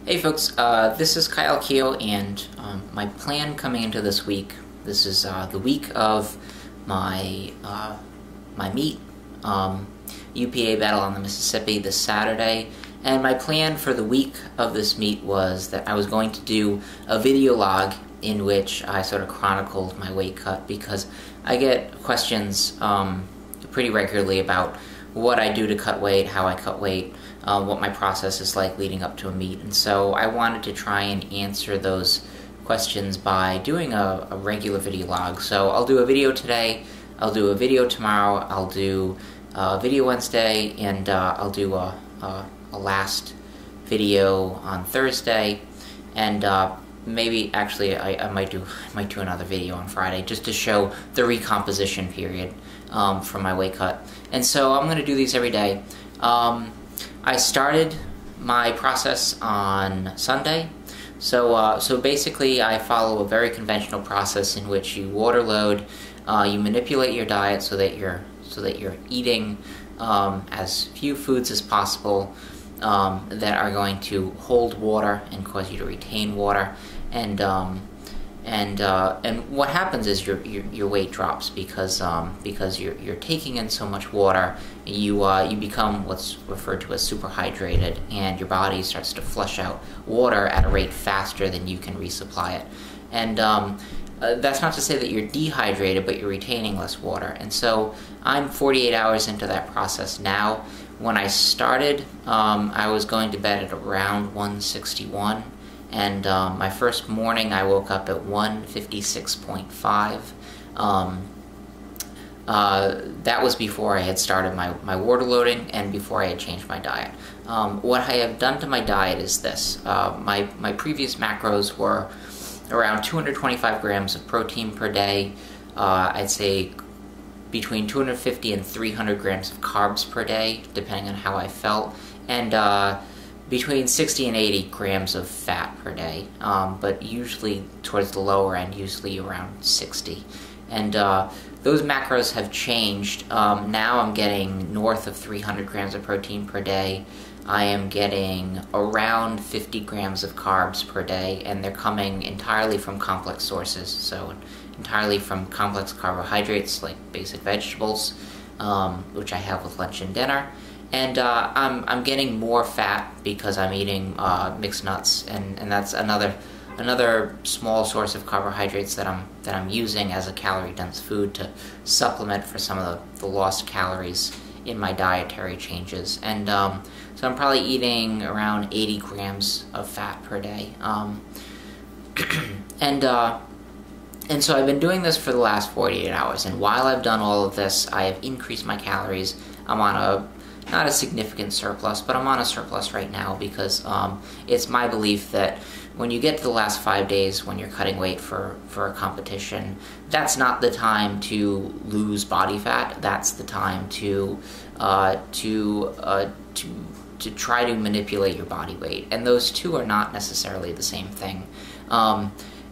Hey folks, this is Keough, and my plan coming into this week. This is the week of my my meet, UPA Battle on the Mississippi this Saturday. And my plan for the week of this meet was that I was going to do a video log in which I sort of chronicled my weight cut, because I get questions pretty regularly about what I do to cut weight, how I cut weight, what my process is like leading up to a meet. And so I wanted to try and answer those questions by doing a regular video log. So I'll do a video today, I'll do a video tomorrow, I'll do a video Wednesday, and I'll do a last video on Thursday, and maybe actually I might do another video on Friday just to show the recomposition period for my weight cut. And so I'm going to do these every day. I started my process on Sunday. So basically I follow a very conventional process in which you water load, you manipulate your diet so that you're eating as few foods as possible that are going to hold water and cause you to retain water, and what happens is your weight drops because you're taking in so much water. You become what's referred to as superhydrated, and your body starts to flush out water at a rate faster than you can resupply it. And that's not to say that you're dehydrated, but you're retaining less water. And so I'm 48 hours into that process now. When I started, I was going to bed at around 161, and my first morning I woke up at 156.5. That was before I had started my water loading and before I had changed my diet. What I have done to my diet is this. My previous macros were around 225 grams of protein per day. I'd say between 250 and 300 grams of carbs per day, depending on how I felt, and between 60 and 80 grams of fat per day, but usually towards the lower end, usually around 60. And those macros have changed. Now I'm getting north of 300 grams of protein per day. I am getting around 50 grams of carbs per day, and they're coming entirely from complex sources, so entirely from complex carbohydrates like basic vegetables, which I have with lunch and dinner. And I'm getting more fat because I'm eating mixed nuts, and that's another small source of carbohydrates that I'm using as a calorie-dense food to supplement for some of the lost calories in my dietary changes. And so I'm probably eating around 80 grams of fat per day. And so I've been doing this for the last 48 hours, and while I've done all of this, I have increased my calories. I'm on not a significant surplus, but I'm on a surplus right now because it's my belief that when you get to the last 5 days when you're cutting weight for a competition, that's not the time to lose body fat. That's the time to try to manipulate your body weight, and those two are not necessarily the same thing.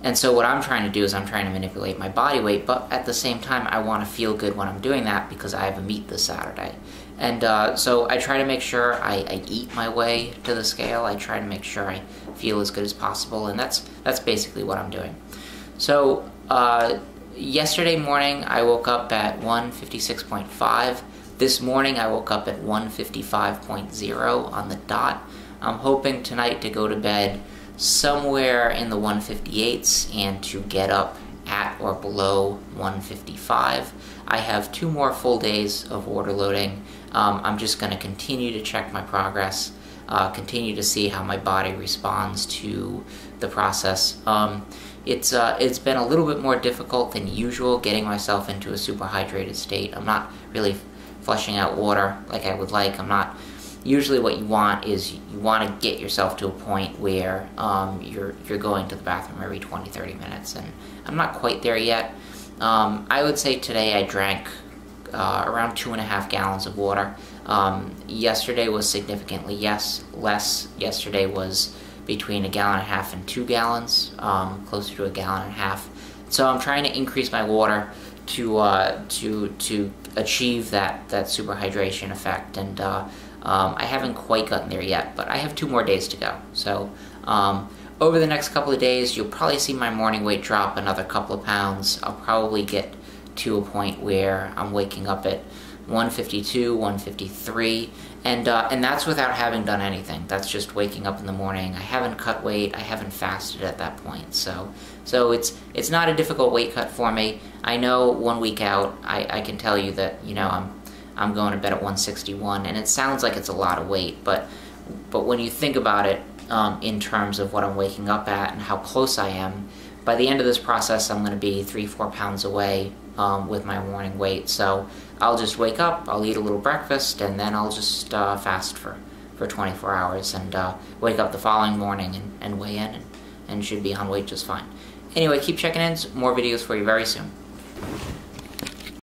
And so what I'm trying to do is I'm trying to manipulate my body weight, but at the same time I want to feel good when I'm doing that because I have a meet this Saturday. And so I try to make sure I eat my way to the scale. I try to make sure I feel as good as possible, and that's basically what I'm doing. So yesterday morning I woke up at 156.5. This morning I woke up at 155.0 on the dot. I'm hoping tonight to go to bed somewhere in the 158s and to get up at or below 155. I have 2 more full days of water loading. I'm just going to continue to check my progress, continue to see how my body responds to the process. It's been a little bit more difficult than usual getting myself into a superhydrated state. I'm not really flushing out water like I would like. Usually what you want is you want to get yourself to a point where you're going to the bathroom every 20-30 minutes, and I'm not quite there yet. I would say today I drank around 2.5 gallons of water. Yesterday was significantly less. Yesterday was between 1.5 gallons and 2 gallons, closer to 1.5 gallons. So I'm trying to increase my water to achieve that superhydration effect, and I haven't quite gotten there yet, but I have 2 more days to go. So Over the next couple of days, you'll probably see my morning weight drop another couple of pounds. I'll probably get to a point where I'm waking up at 152, 153, and that's without having done anything. That's just waking up in the morning. I haven't cut weight. I haven't fasted at that point. So it's not a difficult weight cut for me. I know 1 week out, I can tell you that, you know, I'm going to bed at 161, and it sounds like it's a lot of weight, but when you think about it in terms of what I'm waking up at and how close I am, by the end of this process, I'm going to be 3-4 pounds away with my morning weight. So I'll just wake up, I'll eat a little breakfast, and then I'll just fast for 24 hours and wake up the following morning and weigh in and should be on weight just fine. Anyway, keep checking in. More videos for you very soon.